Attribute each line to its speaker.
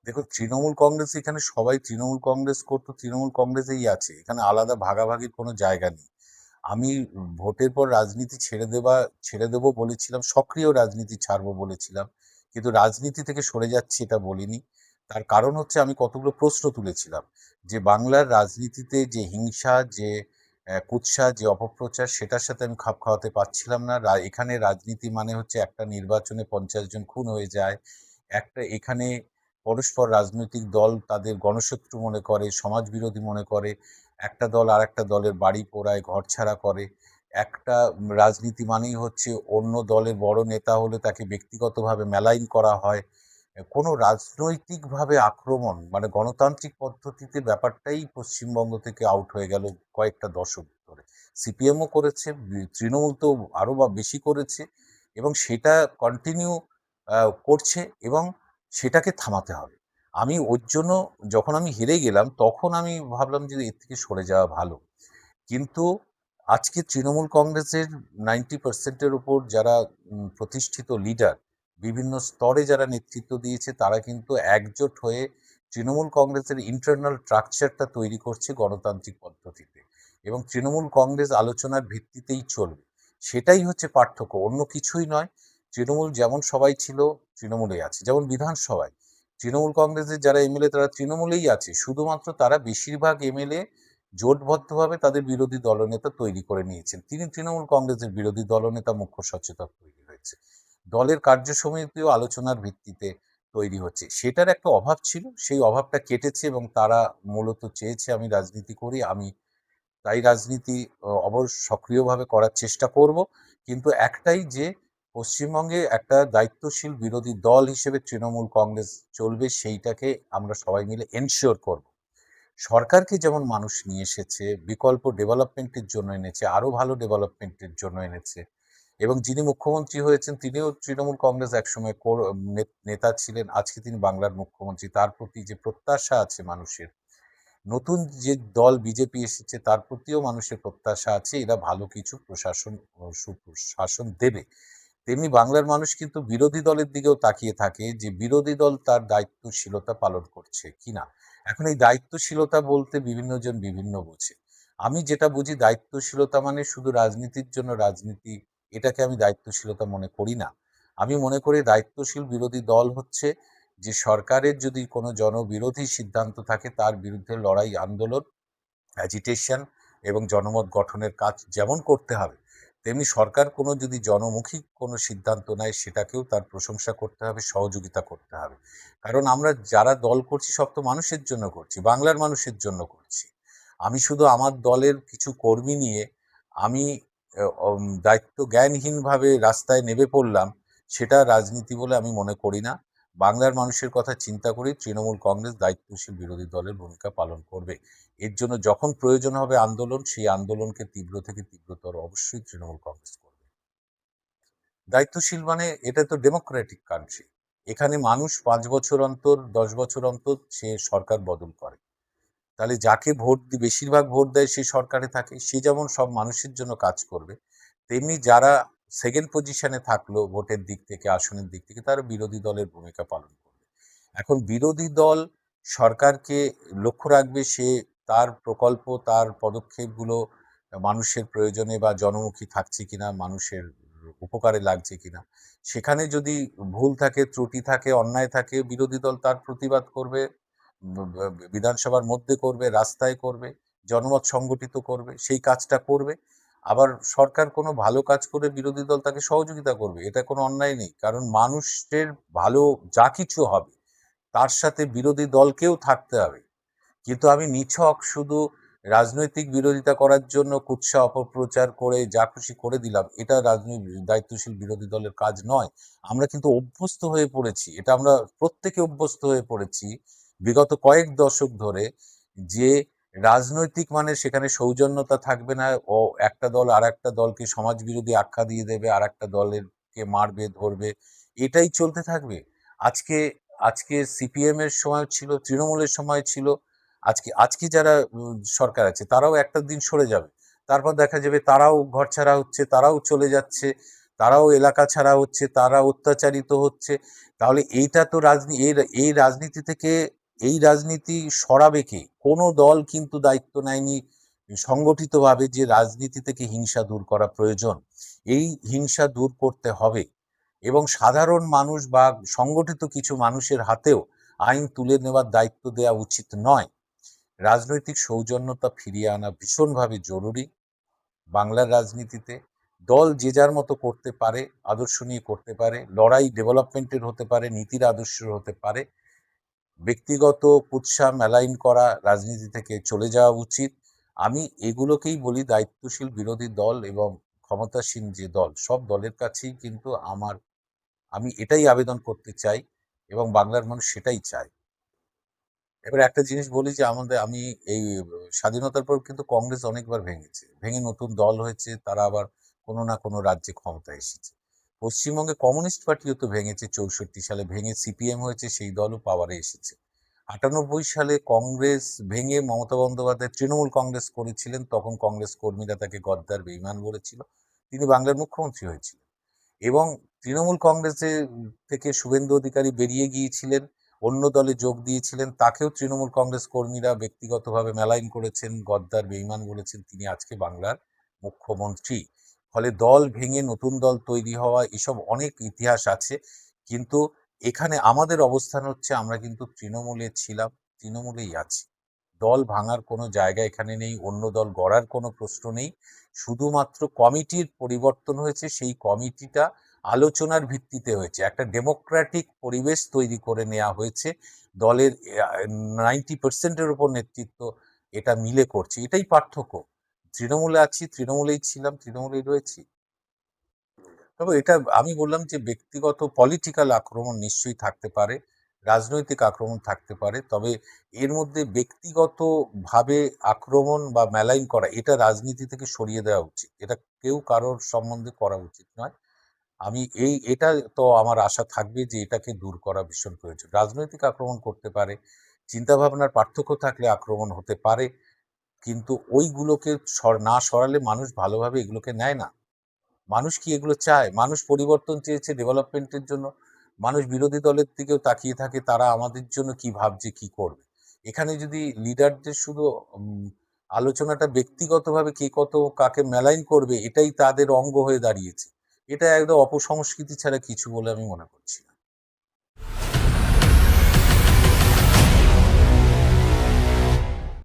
Speaker 1: দেখুন, তৃণমূল কংগ্রেস এখানে সবাই তৃণমূল কংগ্রেস করতো, তৃণমূল কংগ্রেসেই আছে, এখানে আলাদা ভাগাভাগির কোনো জায়গা নেই। আমি ভোটের পর রাজনীতি ছেড়ে দেবো বলেছিলাম, সক্রিয় রাজনীতি ছাড়বো বলেছিলাম, কিন্তু রাজনীতি থেকে সরে যাচ্ছি এটা বলিনি। তার কারণ হচ্ছে আমি কতগুলো প্রশ্ন তুলেছিলাম যে বাংলার রাজনীতিতে যে হিংসা, যে কুৎসা, যে অপপ্রচার, সেটার সাথে আমি খাপ খাওয়াতে পারছিলাম না। এখানে রাজনীতি মানে হচ্ছে একটা নির্বাচনে 50 জন খুন হয়ে যায়, একটা এখানে পরস্পর রাজনৈতিক দল তাদের গণশত্রু মনে করে, সমাজ বিরোধী মনে করে, একটা দল আর একটা দলের বাড়ি পোড়ায়, ঘরছাড়া করে। একটা রাজনীতি মানেই হচ্ছে অন্য দলের বড় নেতা হলে তাকে ব্যক্তিগতভাবে মেলাইন করা হয়। কোনো রাজনৈতিকভাবে আক্রমণ মানে গণতান্ত্রিক পদ্ধতিতে ব্যাপারটাই পশ্চিমবঙ্গ থেকে আউট হয়ে গেল কয়েকটা দশক ধরে। সিপিএমও করেছে, তৃণমূল তো আরো বা বেশি করেছে, এবং সেটা কন্টিনিউ করছে, এবং সেটাকে থামাতে হবে। আমি ওর জন্য, যখন আমি হেরে গেলাম তখন আমি ভাবলাম যে এর থেকে সরে যাওয়া ভালো। কিন্তু আজকে তৃণমূল কংগ্রেসের 90% উপর যারা প্রতিষ্ঠিত লিডার, বিভিন্ন স্তরে যারা নেতৃত্ব দিয়েছে, তারা কিন্তু একজোট হয়ে তৃণমূল কংগ্রেসের ইন্টারনাল স্ট্রাকচারটা তৈরি করছে গণতান্ত্রিক পদ্ধতিতে, এবং তৃণমূল কংগ্রেস আলোচনার ভিত্তিতেই চলবে। সেটাই হচ্ছে পার্থক্য, অন্য কিছুই নয়। তৃণমূল যেমন সবাই ছিল তৃণমূলেই আছে, যেমন বিধানসভায় তৃণমূল কংগ্রেসের যারা এমএলএ তারা তৃণমূলেই আছে, শুধুমাত্র তারা বেশিরভাগ এমএলএ জোটবদ্ধভাবে তাদের বিরোধী দলনেতা তৈরি করে নিয়েছেন। তিনি তৃণমূল কংগ্রেসের বিরোধী দলনেতা, মুখ্য সচেতক তৈরি হয়েছে, দলের কার্যসমিতিও আলোচনার ভিত্তিতে তৈরি হচ্ছে। সেটার একটা অভাব ছিল, সেই অভাবটা কেটেছে, এবং তারা মূলত চেয়েছে আমি রাজনীতি করি। আমি তাই রাজনীতি অবশ্য সক্রিয়ভাবে করার চেষ্টা করব, কিন্তু একটাই যে পশ্চিমবঙ্গে একটা দায়িত্বশীল বিরোধী দল হিসেবে তৃণমূল কংগ্রেস চলবে, সেইটাকে আমরা সবাই মিলে এনশিওর করব। সরকারকে যেমন মানুষ নিয়ে এসেছে, বিকল্প ডেভেলপমেন্টের জন্য এনেছে, আরো ভালো ডেভেলপমেন্টের জন্য এনেছে, এবং যিনি মুখ্যমন্ত্রী হয়েছেন তিনিও তৃণমূল কংগ্রেস একসময় নেতা ছিলেন, আজকে তিনি বাংলার মুখ্যমন্ত্রী। তার প্রতি যে প্রত্যাশা আছে মানুষের, নতুন যে দল বিজেপি এসেছে তার প্রতিও মানুষের প্রত্যাশা আছে, এরা ভালো কিছু সুশাসন দেবে। তেমনি বাংলার মানুষ কিন্তু বিরোধী দলের দিকেও তাকিয়ে থাকে যে বিরোধী দল তার দায়িত্বশীলতা পালন করছে কিনা। এখন এই দায়িত্বশীলতা বলতে বিভিন্ন জন বিভিন্ন বোঝে। আমি যেটা বুঝি, দায়িত্বশীলতা মানে শুধু রাজনীতির জন্য রাজনীতি, এটাকে আমি দায়িত্বশীলতা মনে করি না। আমি মনে করি দায়িত্বশীল বিরোধী দল হচ্ছে যে সরকারের যদি কোনো জনবিরোধী সিদ্ধান্ত থাকে তার বিরুদ্ধে লড়াই, আন্দোলন, অ্যাজিটেশন এবং জনমত গঠনের কাজ যেমন করতে হবে, তেমনি সরকার কোনো যদি জনমুখী কোনো সিদ্ধান্ত নেয় সেটাকেও তার প্রশংসা করতে হবে, সহযোগিতা করতে হবে। কারণ আমরা যারা দল করছি সব তো মানুষের জন্য করছি, বাংলার মানুষের জন্য করছি। আমি শুধু আমার দলের কিছু কর্মী নিয়ে আমি দায়িত্ব জ্ঞানহীনভাবে রাস্তায় নেমে পড়লাম, সেটা রাজনীতি বলে আমি মনে করি না। বাংলার মানুষের কথা চিন্তা করি তৃণমূল কংগ্রেস দায়িত্বশীল বিরোধী দলের ভূমিকা পালন করবে। এর জন্য যখন প্রয়োজন হবে আন্দোলন, সেই আন্দোলনকে তীব্র থেকে তীব্রতর অবশ্যই তৃণমূল কংগ্রেস করবে। দায়িত্বশীল মানে এটা তো ডেমোক্রেটিক কান্ট্রি, এখানে মানুষ 5 বছর অন্তর, 10 বছর অন্তর সে সরকার বদল করে। তাহলে যাকে বেশিরভাগ ভোট দেয় সে সরকারে থাকে, সে যেমন সব মানুষের জন্য কাজ করবে, তেমনি যারা সেকেন্ড পজিশনে থাকলো ভোটের দিক থেকে, আসনের দিক থেকে, তারা বিরোধী দলের ভূমিকা পালন করবে। এখন বিরোধী দল সরকারকে লক্ষ্য রাখবে, সে তার প্রকল্প, তার পদক্ষেপগুলো মানুষের প্রয়োজনে বা জনমুখী থাকছে কিনা, মানুষের উপকারে লাগছে কিনা। সেখানে যদি ভুল থাকে, ত্রুটি থাকে, অন্যায় থাকে, বিরোধী দল তার প্রতিবাদ করবে, বিধানসভার মধ্যে করবে, রাস্তায় করবে, জনমত সংগঠিত করবে, সেই কাজটা করবে। আবার সরকার কোনো ভালো কাজ করে বিরোধী দল তাকে সহযোগিতা করবে, এটা কোনো অন্যায় নেই, কারণ মানুষের ভালো যা কিছু হবে তার সাথে বিরোধী দলকেও থাকতে হবে। কিন্তু আমি নিছক শুধু রাজনৈতিক বিরোধিতা করার জন্য কুৎসা অপপ্রচার করে যা খুশি করে দিলাম, এটা দায়িত্বশীল বিরোধী দলের কাজ নয়। আমরা কিন্তু অভ্যস্ত হয়ে পড়েছি, এটা আমরা প্রত্যেকে অভ্যস্ত হয়ে পড়েছি বিগত কয়েক দশক ধরে, যে রাজনৈতিক মানে সেখানে সৌজন্যতা থাকবে না, ও একটা দল আর একটা দলকে সমাজ বিরোধী আখ্যা দিয়ে দেবে, আর একটা দলের কে মারবে, ধরবে, এটাই চলতে থাকবে। আজকে আজকে সিপিএম এর সময় ছিল, তৃণমূলের সময় ছিল, আজকে আজকে যারা সরকার আছে তারাও একটা দিন সরে যাবে, তারপর দেখা যাবে তারাও ঘরছাড়া হচ্ছে, তারাও চলে যাচ্ছে, তারাও এলাকা ছাড়া হচ্ছে, তারা অত্যাচারিত হচ্ছে। তাহলে এইটা তো এই রাজনীতি থেকে এই রাজনীতি সরাবে কে? কোনো দল কিন্তু দায়িত্ব নেয়নি সংগঠিতভাবে যে রাজনীতি থেকে হিংসা দূর করা প্রয়োজন। এই হিংসা দূর করতে হবে এবং সাধারণ মানুষ বা সংগঠিত কিছু মানুষের হাতেও আইন তুলে নেওয়ার দায়িত্ব দেওয়া উচিত নয়। রাজনৈতিক সৌজন্যতা ফিরিয়ে আনা ভীষণভাবে জরুরি বাংলার রাজনীতিতে। দল যে যার মতো করতে পারে, আদর্শ নিয়ে করতে পারে, লড়াই ডেভেলপমেন্টের হতে পারে, নীতির আদর্শের হতে পারে। ব্যক্তিগত কুৎসা মেলাইন করা রাজনীতি থেকে চলে যাওয়া উচিত। আমি এগুলোকেই বলি দায়িত্বশীল বিরোধী দল এবং ক্ষমতাসীন যে দল, সব দলের কাছেই কিন্তু আমি এটাই আবেদন করতে চাই এবং বাংলার মানুষ সেটাই চায়। এবার একটা জিনিস বলি যে আমি এই স্বাধীনতার পর কিন্তু কংগ্রেস অনেকবার ভেঙেছে, ভেঙে নতুন দল হয়েছে, তারা আবার কোনো না কোনো রাজ্যে ক্ষমতায় এসেছে। পশ্চিমবঙ্গে কমিউনিস্ট পার্টিও তো ভেঙেছে, 64 সালে ভেঙে সিপিএম হয়েছে, সেই দলও পাওয়ারে এসেছে। 98 সালে কংগ্রেস ভেঙে মমতা বন্দ্যোপাধ্যায় তৃণমূল কংগ্রেস করেছিলেন, তখন কংগ্রেস কর্মীরা তাকে গদ্দার বেঈমান বলেছিল, তিনি বাংলার মুখ্যমন্ত্রী হয়েছিলেন। এবং তৃণমূল কংগ্রেসে থেকে শুভেন্দু অধিকারী বেরিয়ে গিয়েছিলেন, অন্য দলে যোগ দিয়েছিলেন, তাকেও তৃণমূল কংগ্রেস কর্মীরা ব্যক্তিগতভাবে মেলাইন করেছেন, গদ্দার বেঈমান বলেছেন, তিনি আজকে বাংলার মুখ্যমন্ত্রী। ফলে দল ভেঙে নতুন দল তৈরি হওয়া এসব অনেক ইতিহাস আছে, কিন্তু এখানে আমাদের অবস্থান হচ্ছে আমরা কিন্তু তৃণমূলে ছিলাম, তৃণমূলেই আছি। দল ভাঙার কোনো জায়গা এখানে নেই, অন্য দল গড়ার কোনো প্রশ্ন নেই। শুধুমাত্র কমিটির পরিবর্তন হয়েছে, সেই কমিটিটা আলোচনার ভিত্তিতে হয়েছে, একটা ডেমোক্রেটিক পরিবেশ তৈরি করে নেওয়া হয়েছে। দলের 90%-এর উপর নেতৃত্ব এটা মিলে করছে, এটাই পার্থক্য। তৃণমূলে আছি, তৃণমূলেই ছিলাম, তৃণমূলেই রয়েছি। তবে এটা আমি বললাম যে ব্যক্তিগত পলিটিক্যাল আক্রমণ নিশ্চয়ই থাকতে পারে, রাজনৈতিক আক্রমণ থাকতে পারে, তবে এর মধ্যে ব্যক্তিগতভাবে আক্রমণ বা মেলাইন করা এটা রাজনীতি থেকে সরিয়ে দেওয়া উচিত, এটা কেউ কারোর সম্বন্ধে করা উচিত নয়। এটা তো আমার আশা থাকবে যে এটাকে দূর করা ভীষণ প্রয়োজন। রাজনৈতিক আক্রমণ করতে পারে, চিন্তা ভাবনার পার্থক্য থাকলে আক্রমণ হতে পারে, কিন্তু ওইগুলোকে না সরালে মানুষ ভালোভাবে এগুলোকে নেয় না। মানুষ কি এগুলো চায়? মানুষ পরিবর্তন চেয়েছে ডেভেলপমেন্টের জন্য। মানুষ বিরোধী দলের দিকেও তাকিয়ে থাকে, তারা আমাদের জন্য কি ভাবছে, কি করবে। এখানে যদি লিডারদের শুধু আলোচনাটা ব্যক্তিগতভাবে কে কত কাকে মেলাইন করবে, এটাই তাদের অঙ্গ হয়ে দাঁড়িয়েছে। এটা একদম অপসংস্কৃতি ছাড়া কিছু বলে আমি মনে করছি না।